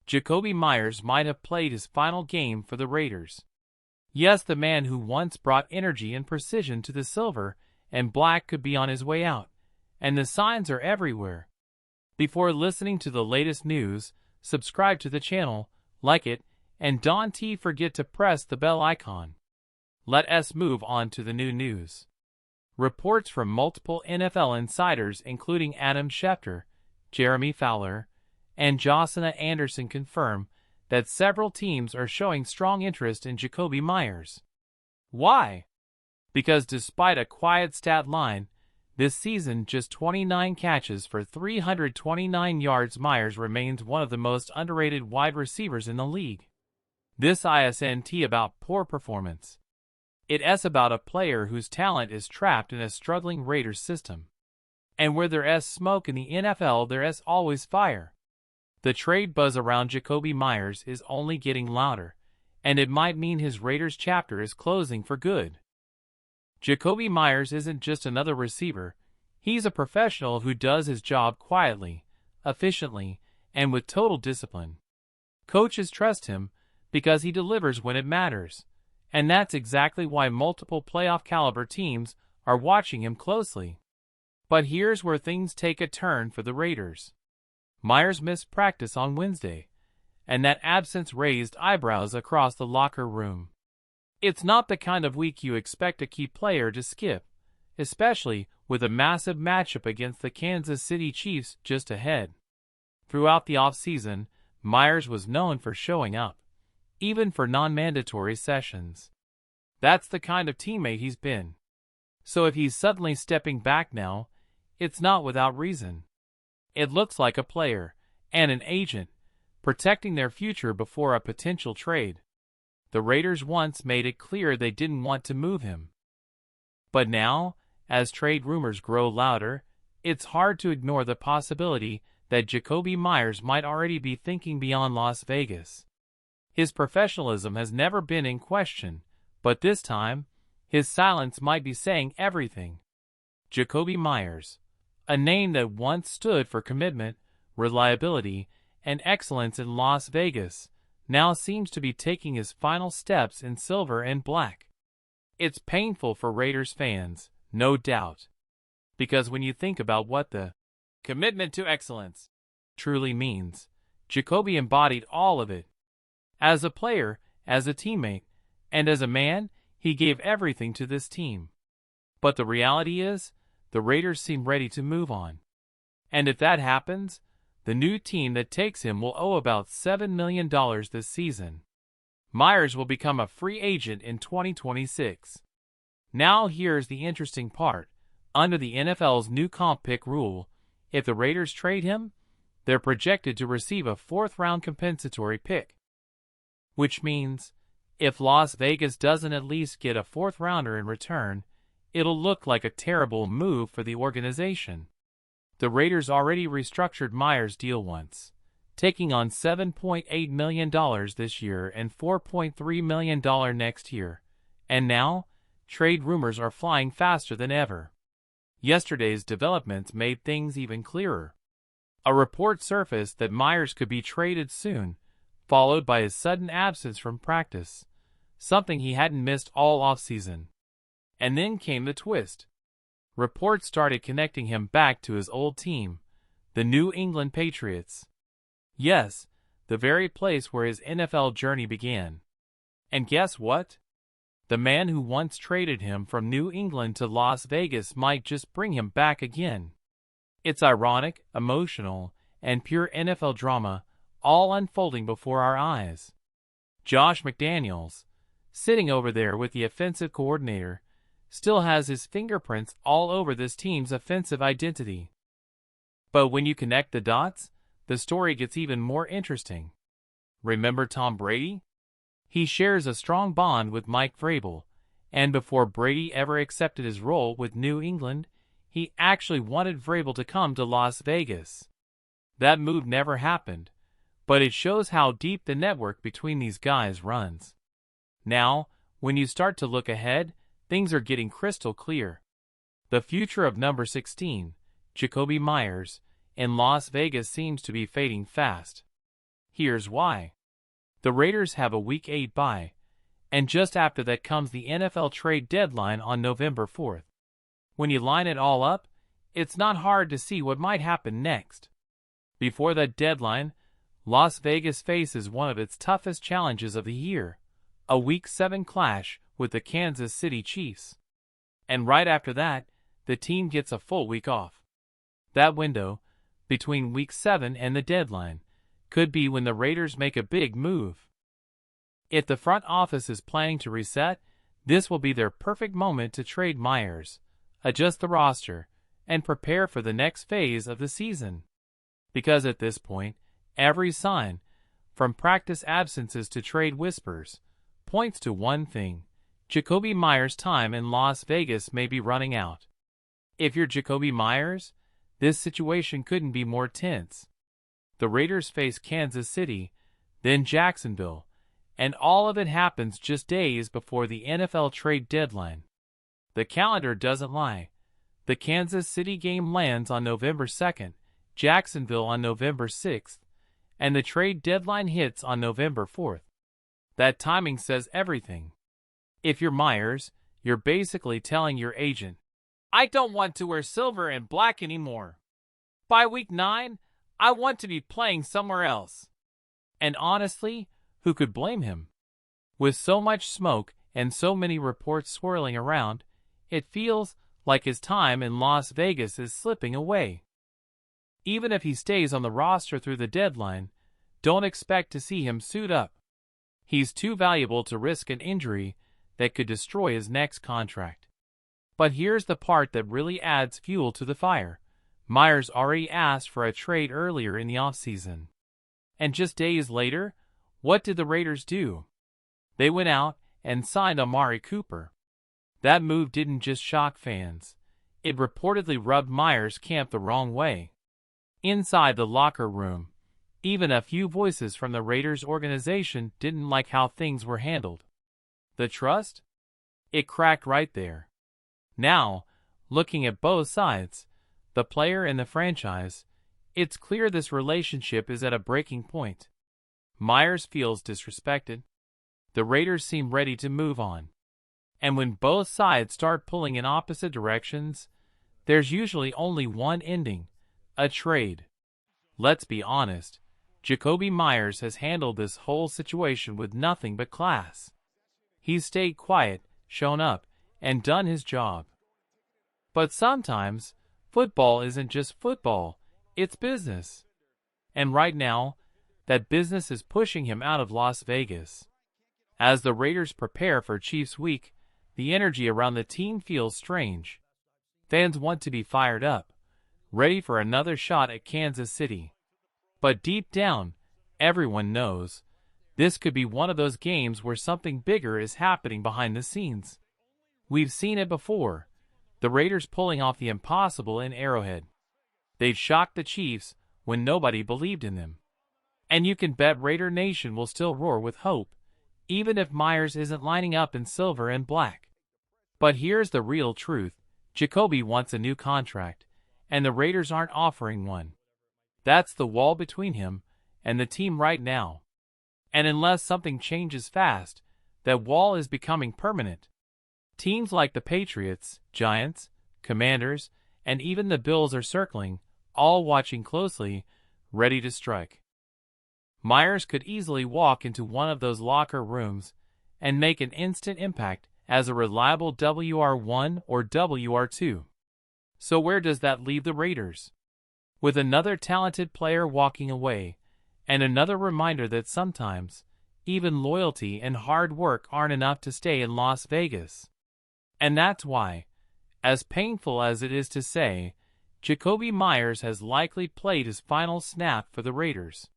Jacobi Meyers might have played his final game for the Raiders. Yes, the man who once brought energy and precision to the silver and black could be on his way out, and the signs are everywhere. Before listening to the latest news, subscribe to the channel, like it, and don't forget to press the bell icon. Let us move on to the new news. Reports from multiple NFL insiders including Adam Schefter, Jeremy Fowler, and Josina Anderson confirm that several teams are showing strong interest in Jacobi Meyers. Why? Because despite a quiet stat line, this season just 29 catches for 329 yards, Meyers remains one of the most underrated wide receivers in the league. This isn't about poor performance. It's about a player whose talent is trapped in a struggling Raiders system. And where there's smoke in the NFL, there's always fire. The trade buzz around Jacobi Meyers is only getting louder, and it might mean his Raiders chapter is closing for good. Jacobi Meyers isn't just another receiver, he's a professional who does his job quietly, efficiently, and with total discipline. Coaches trust him because he delivers when it matters, and that's exactly why multiple playoff-caliber teams are watching him closely. But here's where things take a turn for the Raiders. Meyers missed practice on Wednesday, and that absence raised eyebrows across the locker room. It's not the kind of week you expect a key player to skip, especially with a massive matchup against the Kansas City Chiefs just ahead. Throughout the offseason, Meyers was known for showing up, even for non-mandatory sessions. That's the kind of teammate he's been. So if he's suddenly stepping back now, it's not without reason. It looks like a player and an agent protecting their future before a potential trade. The Raiders once made it clear they didn't want to move him. But now, as trade rumors grow louder, it's hard to ignore the possibility that Jacobi Meyers might already be thinking beyond Las Vegas. His professionalism has never been in question, but this time, his silence might be saying everything. Jacobi Meyers, a name that once stood for commitment, reliability, and excellence in Las Vegas, now seems to be taking his final steps in silver and black. It's painful for Raiders fans, no doubt. Because when you think about what the commitment to excellence truly means, Jacobi embodied all of it. As a player, as a teammate, and as a man, he gave everything to this team. But the reality is, the Raiders seem ready to move on. And if that happens, the new team that takes him will owe about $7 million this season. Meyers will become a free agent in 2026. Now here's the interesting part. Under the NFL's new comp pick rule, if the Raiders trade him, they're projected to receive a fourth-round compensatory pick. Which means, if Las Vegas doesn't at least get a fourth-rounder in return, it'll look like a terrible move for the organization. The Raiders already restructured Meyers' deal once, taking on $7.8 million this year and $4.3 million next year, and now, trade rumors are flying faster than ever. Yesterday's developments made things even clearer. A report surfaced that Meyers could be traded soon, followed by his sudden absence from practice, something he hadn't missed all offseason. And then came the twist. Reports started connecting him back to his old team, the New England Patriots. Yes, the very place where his NFL journey began. And guess what? The man who once traded him from New England to Las Vegas might just bring him back again. It's ironic, emotional, and pure NFL drama, all unfolding before our eyes. Josh McDaniels, sitting over there with the offensive coordinator, still has his fingerprints all over this team's offensive identity. But when you connect the dots, the story gets even more interesting. Remember Tom Brady? He shares a strong bond with Mike Vrabel, and before Brady ever accepted his role with New England, he actually wanted Vrabel to come to Las Vegas. That move never happened, but it shows how deep the network between these guys runs. Now, when you start to look ahead, things are getting crystal clear. The future of number 16, Jacobi Meyers, in Las Vegas seems to be fading fast. Here's why. The Raiders have a Week 8 bye, and just after that comes the NFL trade deadline on November 4th. When you line it all up, it's not hard to see what might happen next. Before that deadline, Las Vegas faces one of its toughest challenges of the year, a Week 7 clash with the Kansas City Chiefs. And right after that, the team gets a full week off. That window, between Week 7 and the deadline, could be when the Raiders make a big move. If the front office is planning to reset, this will be their perfect moment to trade Meyers, adjust the roster, and prepare for the next phase of the season. Because at this point, every sign, from practice absences to trade whispers, points to one thing: Jacobi Meyers' time in Las Vegas may be running out. If you're Jacobi Meyers, this situation couldn't be more tense. The Raiders face Kansas City, then Jacksonville, and all of it happens just days before the NFL trade deadline. The calendar doesn't lie. The Kansas City game lands on November 2nd, Jacksonville on November 6th, and the trade deadline hits on November 4th. That timing says everything. If you're Meyers, you're basically telling your agent, "I don't want to wear silver and black anymore. By Week 9, I want to be playing somewhere else." And honestly, who could blame him? With so much smoke and so many reports swirling around, it feels like his time in Las Vegas is slipping away. Even if he stays on the roster through the deadline, don't expect to see him suit up. He's too valuable to risk an injury that could destroy his next contract. But here's the part that really adds fuel to the fire. Meyers already asked for a trade earlier in the offseason. And just days later, what did the Raiders do? They went out and signed Amari Cooper. That move didn't just shock fans. It reportedly rubbed Meyers' camp the wrong way. Inside the locker room, even a few voices from the Raiders organization didn't like how things were handled. The trust? It cracked right there. Now, looking at both sides, the player and the franchise, it's clear this relationship is at a breaking point. Meyers feels disrespected. The Raiders seem ready to move on. And when both sides start pulling in opposite directions, there's usually only one ending: a trade. Let's be honest, Jacobi Meyers has handled this whole situation with nothing but class. He's stayed quiet, shown up, and done his job. But sometimes, football isn't just football, it's business. And right now, that business is pushing him out of Las Vegas. As the Raiders prepare for Chiefs Week, the energy around the team feels strange. Fans want to be fired up, ready for another shot at Kansas City. But deep down, everyone knows this could be one of those games where something bigger is happening behind the scenes. We've seen it before, the Raiders pulling off the impossible in Arrowhead. They've shocked the Chiefs when nobody believed in them. And you can bet Raider Nation will still roar with hope, even if Meyers isn't lining up in silver and black. But here's the real truth: Jacobi wants a new contract, and the Raiders aren't offering one. That's the wall between him and the team right now. And unless something changes fast, that wall is becoming permanent. Teams like the Patriots, Giants, Commanders, and even the Bills are circling, all watching closely, ready to strike. Meyers could easily walk into one of those locker rooms and make an instant impact as a reliable WR1 or WR2. So where does that leave the Raiders? With another talented player walking away, and another reminder that sometimes, even loyalty and hard work aren't enough to stay in Las Vegas. And that's why, as painful as it is to say, Jacobi Meyers has likely played his final snap for the Raiders.